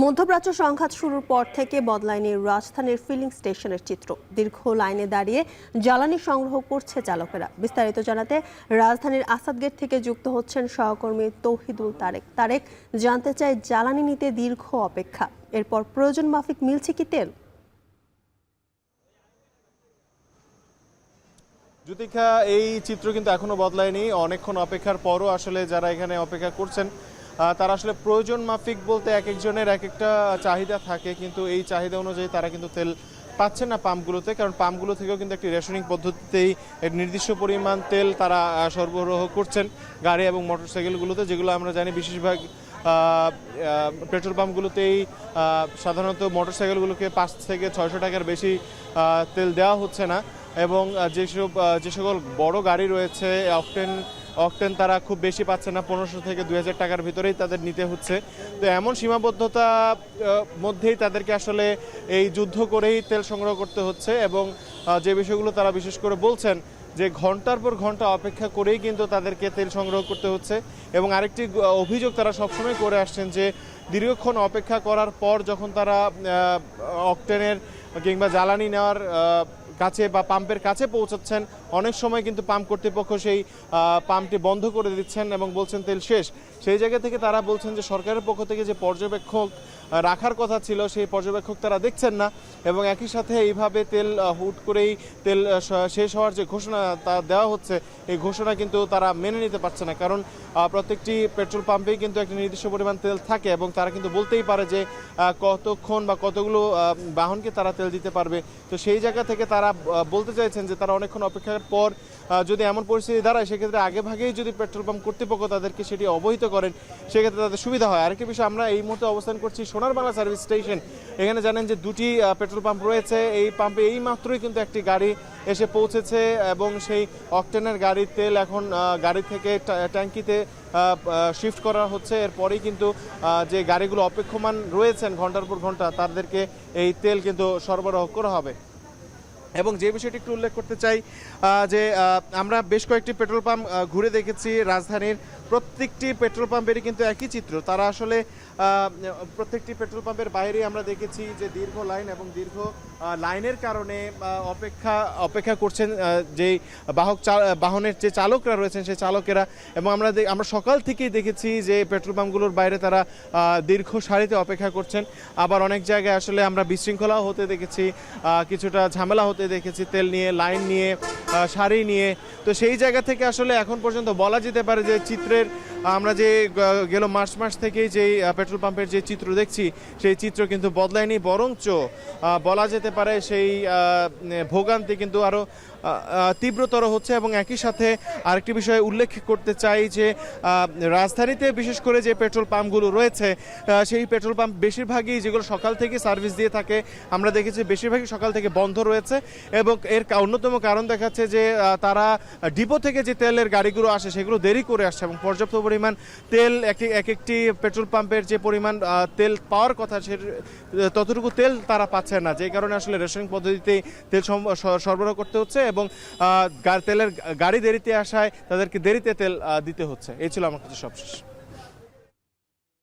মধ্যপ্রাচ্য সংঘাত শুরুর পর থেকে বদলায়নি রাজধানীর ফিলিং স্টেশনের চিত্র। দীর্ঘ লাইনে দাঁড়িয়ে জ্বালানি সংগ্রহ করছে চালকেরা। বিস্তারিত জানাতে রাজধানীর আসাদ গেট থেকে যুক্ত হচ্ছেন সহকর্মী তৌহিদুল তারেক। জানতে চাই, জ্বালানি নিতে দীর্ঘ অপেক্ষা, এরপর প্রয়োজন মাফিক মিলছে কি তেল? জ্যোতিকা, এই চিত্র কিন্তু এখনো বদলায়নি। অনেকক্ষণ অপেক্ষার পরও আসলে যারা এখানে অপেক্ষা করছেন তারা আসলে প্রয়োজন মাফিক বলতে এক একজনের এক একটা চাহিদা থাকে, কিন্তু এই চাহিদা অনুযায়ী তারা কিন্তু তেল পাচ্ছেন না পাম্পগুলোতে। কারণ পাম্পগুলো থেকেও কিন্তু একটি রেশনিং পদ্ধতিতেই নির্দিষ্ট পরিমাণ তেল তারা সরবরাহ করছেন গাড়ি এবং মোটরসাইকেলগুলোতে, যেগুলো আমরা জানি বেশিরভাগ পেট্রোল পাম্পগুলোতেই সাধারণত মোটরসাইকেলগুলোকে 5 থেকে 600 টাকার বেশি তেল দেওয়া হচ্ছে না। এবং যে সকল বড় গাড়ি রয়েছে অকটেন তারা খুব বেশি পাচ্ছে না, 1500 থেকে 2000 টাকার ভিতরেই তাদের নিতে হচ্ছে। তো এমন সীমাবদ্ধতা মধ্যেই তাদেরকে আসলে এই যুদ্ধ করেই তেল সংগ্রহ করতে হচ্ছে। এবং যে বিষয়গুলো তারা বিশেষ করে বলছেন যে ঘন্টার পর ঘন্টা অপেক্ষা করেই কিন্তু তাদেরকে তেল সংগ্রহ করতে হচ্ছে। এবং আরেকটি অভিযোগ তারা সবসময় করে আসছেন যে দীর্ঘক্ষণ অপেক্ষা করার পর যখন তারা অকটেনের কিংবা জ্বালানি নেওয়ার কাছে বা পাম্পের কাছে পৌঁছাচ্ছেন, অনেক সময় কিন্তু পাম্প কর্তৃপক্ষ সেই পাম্পটি বন্ধ করে দিচ্ছেন এবং বলছেন তেল শেষ। সেই জায়গা থেকে তারা বলছেন যে সরকারের পক্ষ থেকে যে পর্যবেক্ষক রাখার কথা ছিল সেই পর্যবেক্ষক তারা দেখছেন না। এবং একই সাথে এইভাবে তেল হুট করেই তেল শেষ হওয়ার যে ঘোষণা তা দেওয়া হচ্ছে, এই ঘোষণা কিন্তু তারা মেনে নিতে পারছে না। কারণ প্রত্যেকটি পেট্রোল পাম্পেই কিন্তু একটা নির্দিষ্ট পরিমাণ তেল থাকে এবং তারা কিন্তু বলতেই পারে যে কতক্ষণ বা কতগুলো বাহনকে তারা তেল দিতে পারবে। তো সেই জায়গা থেকে তারা বলতে চাইছেন যে তারা অনেকক্ষণ অপেক্ষার পর যদি এমন পরিস্থিতি দাঁড়ায়, সেক্ষেত্রে আগে ভাগেই যদি পেট্রোল পাম্প কর্তৃপক্ষ তাদেরকে সেটি অবহিত করেন, সেক্ষেত্রে তাদের সুবিধা হয়। আরেকটি বিষয়, আমরা এই মুহূর্তে অবস্থান করছি সোনার বাংলা সার্ভিস স্টেশন। এখানে জানেন যে 2টি পেট্রোল পাম্প রয়েছে। এই পাম্পে এই মাত্রই কিন্তু একটি গাড়ি এসে পৌঁছেছে এবং সেই অকটেনের গাড়ির তেল এখন গাড়ি থেকে ট্যাঙ্কিতে শিফট করা হচ্ছে। এরপরেই কিন্তু যে গাড়িগুলো অপেক্ষমান রয়েছেন ঘন্টার পর ঘন্টা, তাদেরকে এই তেল কিন্তু সরবরাহ করা হবে। এবং যে বিষয়টি একটু উল্লেখ করতে চাই যে আমরা বেশ কয়েকটি পেট্রোল পাম্প ঘুরে দেখেছি রাজধানীর। প্রত্যেকটি পেট্রোল পাম্পেরই কিন্তু একই চিত্র। তারা আসলে প্রত্যেকটি পেট্রোল পাম্পের বাইরেই আমরা দেখেছি যে দীর্ঘ লাইন, এবং দীর্ঘ লাইনের কারণে অপেক্ষা করছেন যেই বাহনের যে চালকরা রয়েছেন সেই চালকেরা। এবং আমরা সকাল থেকেই দেখেছি যে পেট্রোল পাম্পগুলোর বাইরে তারা দীর্ঘ সারিতে অপেক্ষা করছেন। আবার অনেক জায়গায় আসলে আমরা বিশৃঙ্খলাও হতে দেখেছি, কিছুটা ঝামেলা হতে দেখেছি তেল নিয়ে, লাইন নিয়ে, সারি নিয়ে। তো সেই জায়গা থেকে আসলে এখন পর্যন্ত বলা যেতে পারে যে চিত্রের আমরা যে গেল মার্চ মাস থেকেই যেই পেট্রোল পাম্পের যে চিত্র দেখছি, সেই চিত্র কিন্তু বদলায়নি, বরঞ্চ বলা যেতে পারে সেই ভোগান্তি কিন্তু আরও তীব্রতর হচ্ছে। এবং একই সাথে আরেকটি বিষয় উল্লেখ করতে চাই যে রাজধানীতে বিশেষ করে যে পেট্রোল পাম্পগুলো রয়েছে, সেই পেট্রোল পাম্প বেশিরভাগই যেগুলো সকাল থেকে সার্ভিস দিয়ে থাকে, আমরা দেখেছি বেশিরভাগই সকাল থেকে বন্ধ রয়েছে। এবং এর অন্যতম কারণ দেখাচ্ছে যে তারা ডিপো থেকে যে তেলের গাড়িগুলো আসে সেগুলো দেরি করে আসছে এবং পর্যাপ্ত পরিমাণ তেল এক একটি পেট্রোল পাম্পের যে পরিমাণ তেল পাওয়ার কথা সে ততটুকু তেল তারা পাচ্ছে না, যে কারণে আসলে রেশনিং পদ্ধতিতেই তেল সরবরাহ করতে হচ্ছে এবং তেলের গাড়ি দেরিতে আসায় তাদেরকে দেরিতে তেল দিতে হচ্ছে। এই ছিল আমার কাছে সবশেষ।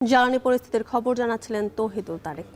জ্বালানি পরিস্থিতির খবর জানাচ্ছিলেন তৌহিদুল তারেক।